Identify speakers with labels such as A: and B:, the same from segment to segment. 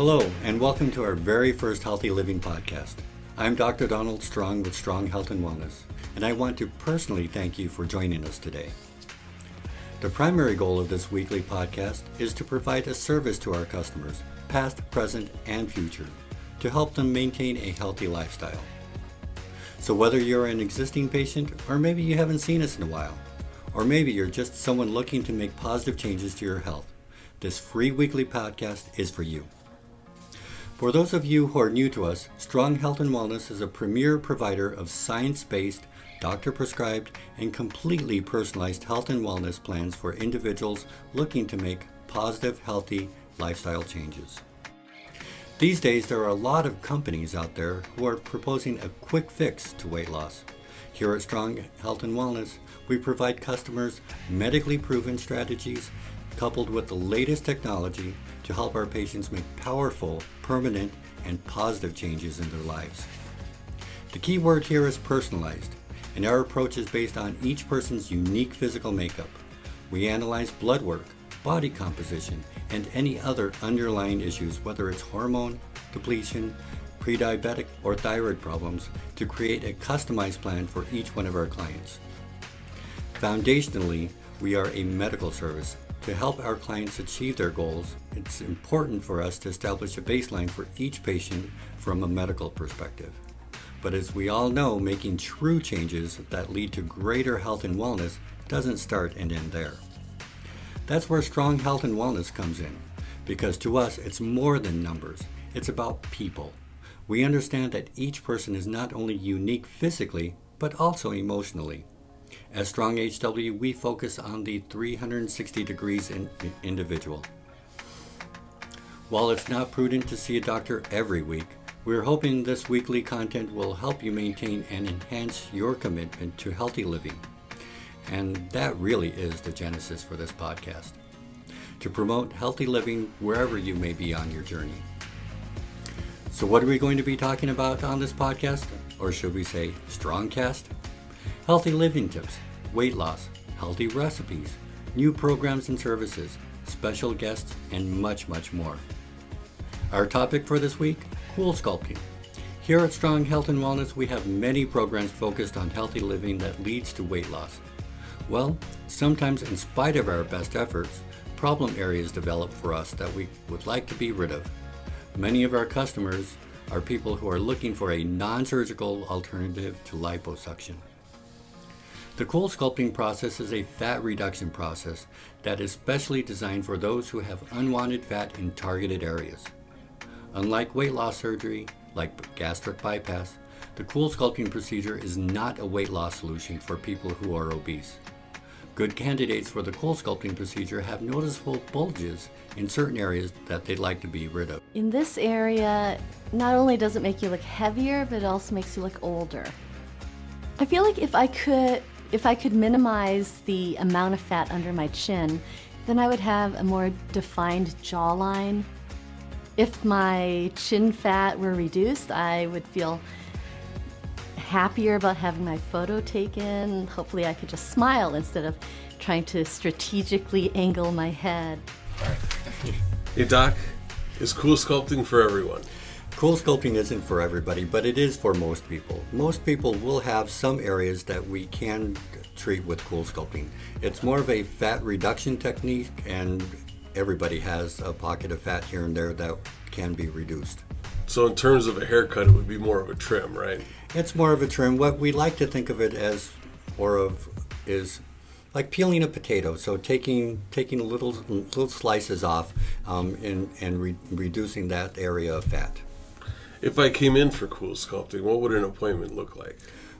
A: Hello, and welcome to our very first Healthy Living podcast. I'm Dr. Donald Strong with Strong Health and Wellness, and I want to personally thank you for joining us today. The primary goal of this weekly podcast is to provide a service to our customers, past, present, and future, to help them maintain a healthy lifestyle. So whether you're an existing patient, or maybe you haven't seen us in a while, or maybe you're just someone looking to make positive changes to your health, this free weekly podcast is for you. For those of you who are new to us, Strong Health and Wellness is a premier provider of science-based, doctor-prescribed, and completely personalized health and wellness plans for individuals looking to make positive, healthy lifestyle changes. These days, there are a lot of companies out there who are proposing a quick fix to weight loss. Here at Strong Health and Wellness, we provide customers medically proven strategies coupled with the latest technology to help our patients make powerful, permanent, and positive changes in their lives. The key word here is personalized, and our approach is based on each person's unique physical makeup. We analyze blood work, body composition, and any other underlying issues, whether it's hormone depletion, pre-diabetic, or thyroid problems, to create a customized plan for each one of our clients. Foundationally, we are a medical service. To help our clients achieve their goals, it's important for us to establish a baseline for each patient from a medical perspective. But as we all know, making true changes that lead to greater health and wellness doesn't start and end there. That's where Strong Health and Wellness comes in, because to us, it's more than numbers. It's about people. We understand that each person is not only unique physically, but also emotionally. As Strong HW, we focus on the 360 degrees individual. While it's not prudent to see a doctor every week, we're hoping this weekly content will help you maintain and enhance your commitment to healthy living. And that really is the genesis for this podcast, to promote healthy living wherever you may be on your journey. So what are we going to be talking about on this podcast? Or should we say Strongcast? Healthy living tips, weight loss, healthy recipes, new programs and services, special guests, and much, much more. Our topic for this week, Coolsculpting. Here at Strong Health and Wellness, we have many programs focused on healthy living that leads to weight loss. Well, sometimes in spite of our best efforts, problem areas develop for us that we would like to be rid of. Many of our customers are people who are looking for a non-surgical alternative to liposuction. The Coolsculpting process is a fat reduction process that is specially designed for those who have unwanted fat in targeted areas. Unlike weight loss surgery, like gastric bypass, the Coolsculpting procedure is not a weight loss solution for people who are obese. Good candidates for the Coolsculpting procedure have noticeable bulges in certain areas that they'd like to be rid of.
B: In this area, not only does it make you look heavier, but it also makes you look older. I feel like if I could minimize the amount of fat under my chin, then I would have a more defined jawline. If my chin fat were reduced, I would feel happier about having my photo taken. Hopefully I could just smile instead of trying to strategically angle my head.
C: Hey Doc, is Coolsculpting for everyone?
A: Coolsculpting isn't for everybody, but it is for most people. Most people will have some areas that we can treat with Coolsculpting. It's more of a fat reduction technique, and everybody has a pocket of fat here and there that can be reduced.
C: So in terms of a haircut, it would be more of a trim, right?
A: It's more of a trim. What we like to think of it as is like peeling a potato. So taking little slices off and reducing that area of fat.
C: If I came in for Coolsculpting, what would an appointment look like?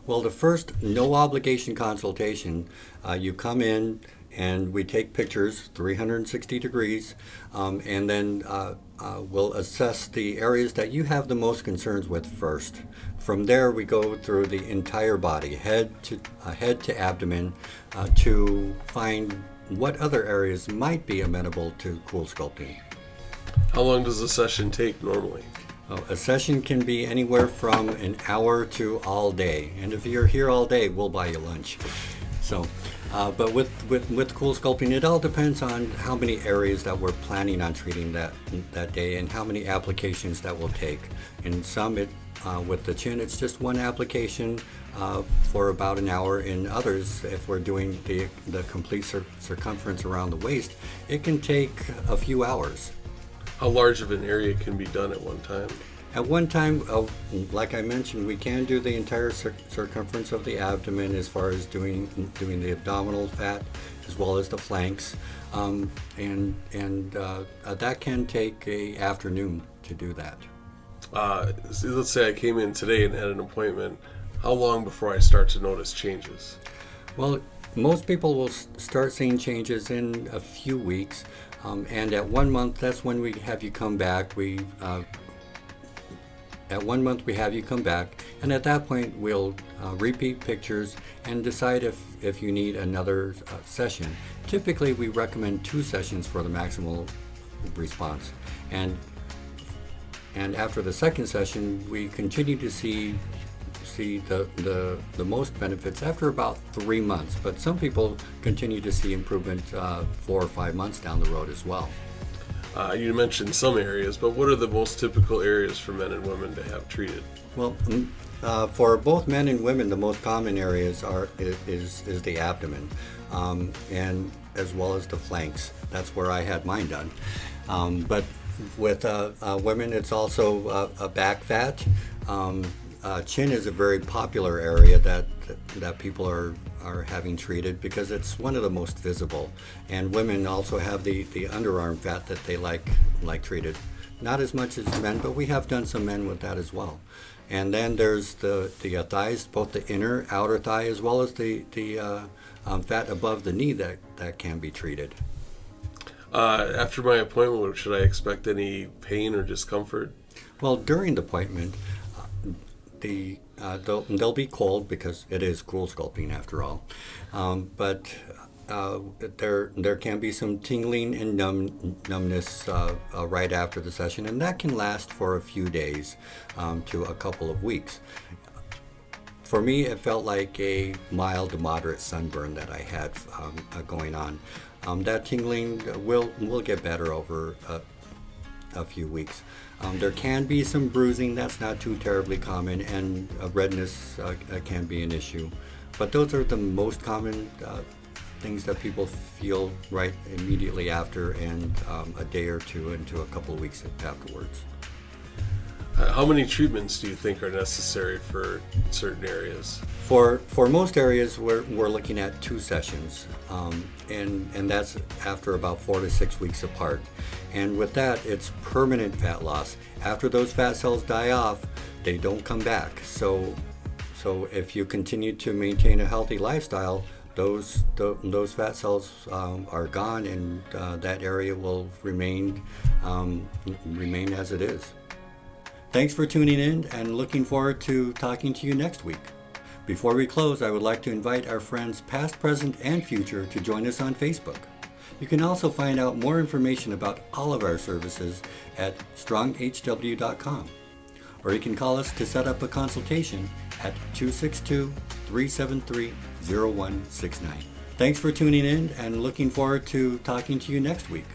A: Well, the first no obligation consultation, you come in and we take pictures 360 degrees, and then we'll assess the areas that you have the most concerns with first. From there, we go through the entire body, head to abdomen, to find what other areas might be amenable to Coolsculpting.
C: How long does a session take normally?
A: A session can be anywhere from an hour to all day. And if you're here all day, we'll buy you lunch. So But with Cool Sculpting, it all depends on how many areas that we're planning on treating that day and how many applications that will take. In some, with the chin, it's just one application for about an hour. In others, if we're doing the complete circumference around the waist, it can take a few hours.
C: How large of an area can be done at one time?
A: At one time, like I mentioned, we can do the entire circumference of the abdomen as far as doing the abdominal fat as well as the flanks, and that can take an afternoon to do that.
C: Let's say I came in today and had an appointment. How long before I start to notice changes?
A: Well, most people will start seeing changes in a few weeks, and at 1 month, that's when we have you come back. At 1 month, we have you come back, and at that point, we'll repeat pictures and decide if you need another session. Typically, we recommend 2 sessions for the maximal response, and after the second session, we continue to see the most benefits after about 3 months. But some people continue to see improvement 4 or 5 months down the road as well.
C: You mentioned some areas, but what are the most typical areas for men and women to have treated?
A: Well, for both men and women, the most common areas is the abdomen, and as well as the flanks. That's where I had mine done. But with women, it's also a back fat. Chin is a very popular area that people are having treated because it's one of the most visible. And women also have the underarm fat that they like treated. Not as much as men, but we have done some men with that as well. And then there's the thighs, both the inner, outer thigh, as well as the fat above the knee that can be treated.
C: After my appointment, should I expect any pain or discomfort?
A: Well, during the appointment, they'll be cold because it is cool sculpting after all. But there can be some tingling and numbness right after the session, and that can last for a few days to a couple of weeks. For me, it felt like a mild to moderate sunburn that I had going on. That tingling will get better over a few weeks. There can be some bruising, that's not too terribly common, and redness can be an issue. But those are the most common things that people feel right immediately after, and a day or two into a couple of weeks afterwards.
C: How many treatments do you think are necessary for certain areas?
A: For most areas, we're looking at 2 sessions, and that's after about 4 to 6 weeks apart. And with that, it's permanent fat loss. After those fat cells die off, they don't come back. So if you continue to maintain a healthy lifestyle, those fat cells are gone, and that area will remain as it is. Thanks for tuning in, and looking forward to talking to you next week. Before we close, I would like to invite our friends past, present, and future to join us on Facebook. You can also find out more information about all of our services at stronghw.com, or you can call us to set up a consultation at 262-373-0169. Thanks for tuning in, and looking forward to talking to you next week.